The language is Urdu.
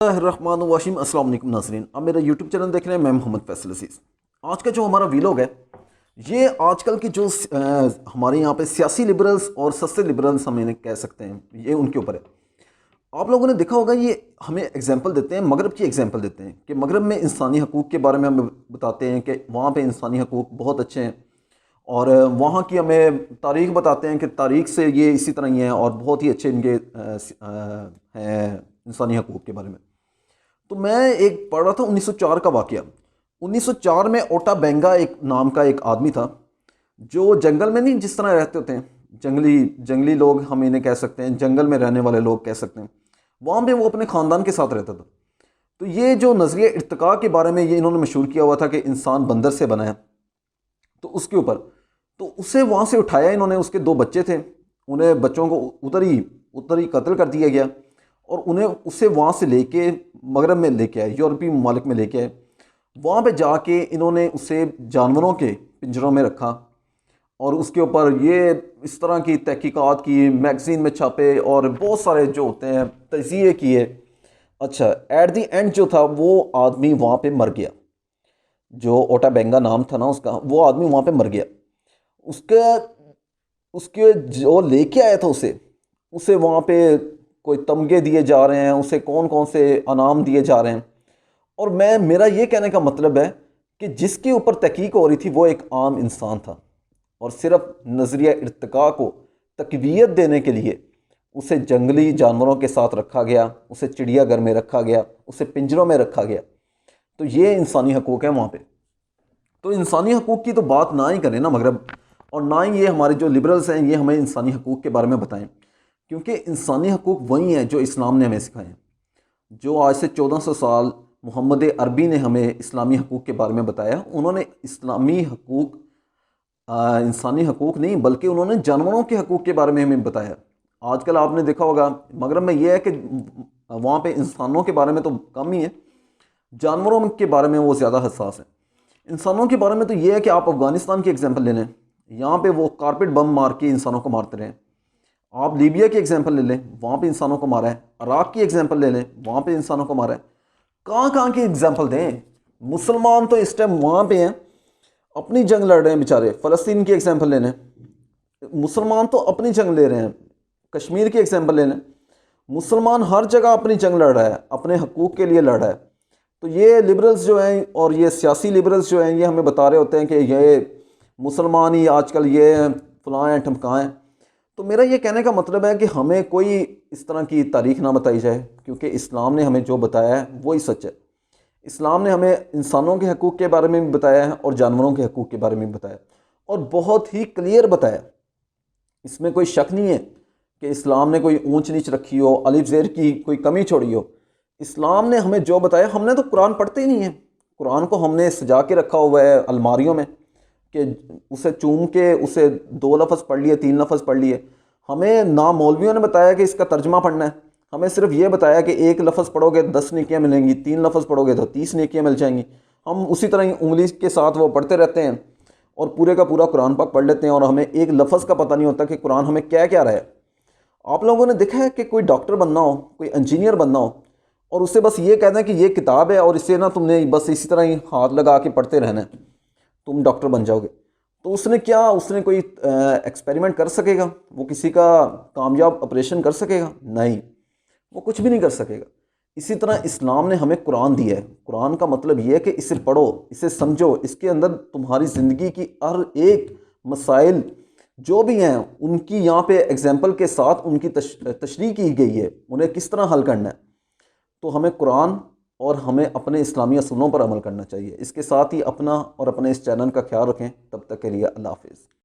الرحمن الرحیم۔ السلام علیکم ناظرین، آپ میرا یوٹیوب چینل دیکھ رہے ہیں، میں محمد فیصل عزیز۔ آج کا جو ہمارا ویلاگ ہے یہ آج کل کی جو ہمارے یہاں پہ سیاسی لبرلز اور سستے لبرلز ہم انہیں کہہ سکتے ہیں، یہ ان کے اوپر ہے۔ آپ لوگوں نے دیکھا ہوگا یہ ہمیں ایگزامپل دیتے ہیں، مغرب کی ایگزامپل دیتے ہیں کہ مغرب میں انسانی حقوق کے بارے میں ہمیں بتاتے ہیں کہ وہاں پہ انسانی حقوق بہت اچھے ہیں، اور وہاں کی ہمیں تاریخ بتاتے ہیں کہ تاریخ سے یہ اسی طرح ہی ہیں اور بہت ہی اچھے ان کے ہیں انسانی حقوق کے بارے میں۔ تو میں ایک پڑھ رہا تھا 1904 کا واقعہ۔ 1904 میں اوٹا بینگا ایک نام کا ایک آدمی تھا جو جنگل میں نہیں جس طرح رہتے ہوتے ہیں، جنگلی لوگ ہم انہیں کہہ سکتے ہیں، جنگل میں رہنے والے لوگ کہہ سکتے ہیں، وہاں پہ وہ اپنے خاندان کے ساتھ رہتا تھا۔ تو یہ جو نظریہ ارتقاء کے بارے میں یہ انہوں نے مشہور کیا ہوا تھا کہ انسان بندر سے بنا ہے، تو اس کے اوپر تو اسے وہاں سے اٹھایا انہوں نے، اس کے 2 بچے تھے، انہیں بچوں کو ادھر ہی قتل کر دیا گیا، اور انہیں اسے وہاں سے لے کے مغرب میں لے کے آئے، یورپی ممالک میں لے کے آئے۔ وہاں پہ جا کے انہوں نے اسے جانوروں کے پنجروں میں رکھا، اور اس کے اوپر یہ اس طرح کی تحقیقات کی، میگزین میں چھاپے، اور بہت سارے جو ہوتے ہیں تجزیے کیے۔ اچھا، ایٹ دی اینڈ جو تھا وہ آدمی وہاں پہ مر گیا، جو اوٹا بینگا نام تھا نا اس کا، وہ آدمی وہاں پہ مر گیا۔ اس کے جو لے کے آیا تھا اسے وہاں پہ کوئی تمغے دیے جا رہے ہیں، اسے کون کون سے انعام دیے جا رہے ہیں۔ اور میرا یہ کہنے کا مطلب ہے کہ جس کے اوپر تحقیق ہو رہی تھی وہ ایک عام انسان تھا، اور صرف نظریہ ارتقاء کو تقویت دینے کے لیے اسے جنگلی جانوروں کے ساتھ رکھا گیا، اسے چڑیا گھر میں رکھا گیا، اسے پنجروں میں رکھا گیا۔ تو یہ انسانی حقوق ہیں وہاں پہ۔ تو انسانی حقوق کی تو بات نہ ہی کریں نا مغرب، اور نہ ہی یہ ہمارے جو لبرلز ہیں یہ ہمیں انسانی حقوق کے بارے میں بتائیں، کیونکہ انسانی حقوق وہی ہیں جو اسلام نے ہمیں سکھائے ہیں۔ جو آج سے 1400 سال محمد عربی نے ہمیں اسلامی حقوق کے بارے میں بتایا، انہوں نے اسلامی حقوق انسانی حقوق نہیں بلکہ انہوں نے جانوروں کے حقوق کے بارے میں ہمیں بتایا۔ آج کل آپ نے دیکھا ہوگا مغرب میں یہ ہے کہ وہاں پہ انسانوں کے بارے میں تو کم ہی ہے، جانوروں کے بارے میں وہ زیادہ حساس ہیں۔ انسانوں کے بارے میں تو یہ ہے کہ آپ افغانستان کی ایگزامپل لے لیں، یہاں پہ وہ کارپیٹ بم مار کے انسانوں کو مارتے رہے ہیں۔ آپ لیبیا کی ایگزامپل لے لیں، وہاں پہ انسانوں کو مارا ہے۔ عراق کی ایگزامپل لے لیں، وہاں پہ انسانوں کو مارا ہے۔ کہاں کی ایگزامپل دیں؟ مسلمان تو اس ٹائم وہاں پہ ہیں، اپنی جنگ لڑ رہے ہیں بیچارے۔ فلسطین کی ایگزامپل لے لیں، مسلمان تو اپنی جنگ لے رہے ہیں۔ کشمیر کی ایگزامپل لے لیں، مسلمان ہر جگہ اپنی جنگ لڑ رہا ہے، اپنے حقوق کے لیے لڑ رہا ہے۔ تو یہ لبرلز جو ہیں اور یہ سیاسی لبرلز جو ہیں یہ ہمیں بتا رہے ہوتے ہیں کہ یہ مسلمان ہی آج کل یہ فلاں ہیں ٹھمکاں ہیں۔ تو میرا یہ کہنے کا مطلب ہے کہ ہمیں کوئی اس طرح کی تاریخ نہ بتائی جائے، کیونکہ اسلام نے ہمیں جو بتایا ہے وہی سچ ہے۔ اسلام نے ہمیں انسانوں کے حقوق کے بارے میں بھی بتایا ہے اور جانوروں کے حقوق کے بارے میں بھی بتایا، اور بہت ہی کلیئر بتایا۔ اس میں کوئی شک نہیں ہے کہ اسلام نے کوئی اونچ نیچ رکھی ہو، الف زیر کی کوئی کمی چھوڑی ہو۔ اسلام نے ہمیں جو بتایا، ہم نے تو قرآن پڑھتے ہی نہیں ہیں، قرآن کو ہم نے سجا کے رکھا ہوا ہے الماریوں میں کہ اسے چوم کے اسے 2 لفظ پڑھ لیے، 3 لفظ پڑھ لیے۔ ہمیں نہ مولویوں نے بتایا کہ اس کا ترجمہ پڑھنا ہے، ہمیں صرف یہ بتایا کہ 1 لفظ پڑھو گے 10 نیکیاں ملیں گی، 3 لفظ پڑھو گے تو 30 نیکیاں مل جائیں گی۔ ہم اسی طرح ہی انگلی کے ساتھ وہ پڑھتے رہتے ہیں اور پورے کا پورا قرآن پاک پڑھ لیتے ہیں، اور ہمیں 1 لفظ کا پتہ نہیں ہوتا کہ قرآن ہمیں کیا رہا ہے۔ آپ لوگوں نے دیکھا ہے کہ کوئی ڈاکٹر بننا ہو، کوئی انجینئر بننا ہو، اور اسے بس یہ کہنا ہے کہ یہ کتاب ہے اور اسے نا تم نے بس اسی طرح ہی ہاتھ لگا کے پڑھتے رہنا ہے، تم ڈاکٹر بن جاؤ گے۔ تو اس نے کوئی ایکسپیریمنٹ کر سکے گا؟ وہ کسی کا کامیاب آپریشن کر سکے گا؟ نہیں، وہ کچھ بھی نہیں کر سکے گا۔ اسی طرح اسلام نے ہمیں قرآن دیا ہے۔ قرآن کا مطلب یہ ہے کہ اسے پڑھو، اسے سمجھو، اس کے اندر تمہاری زندگی کی ہر ایک مسائل جو بھی ہیں ان کی یہاں پہ ایگزامپل کے ساتھ ان کی تشریح کی گئی ہے، انہیں کس طرح حل کرنا ہے۔ تو ہمیں قرآن اور ہمیں اپنے اسلامی اصولوں پر عمل کرنا چاہیے۔ اس کے ساتھ ہی اپنا اور اپنے اس چینل کا خیال رکھیں۔ تب تک کے لیے اللہ حافظ۔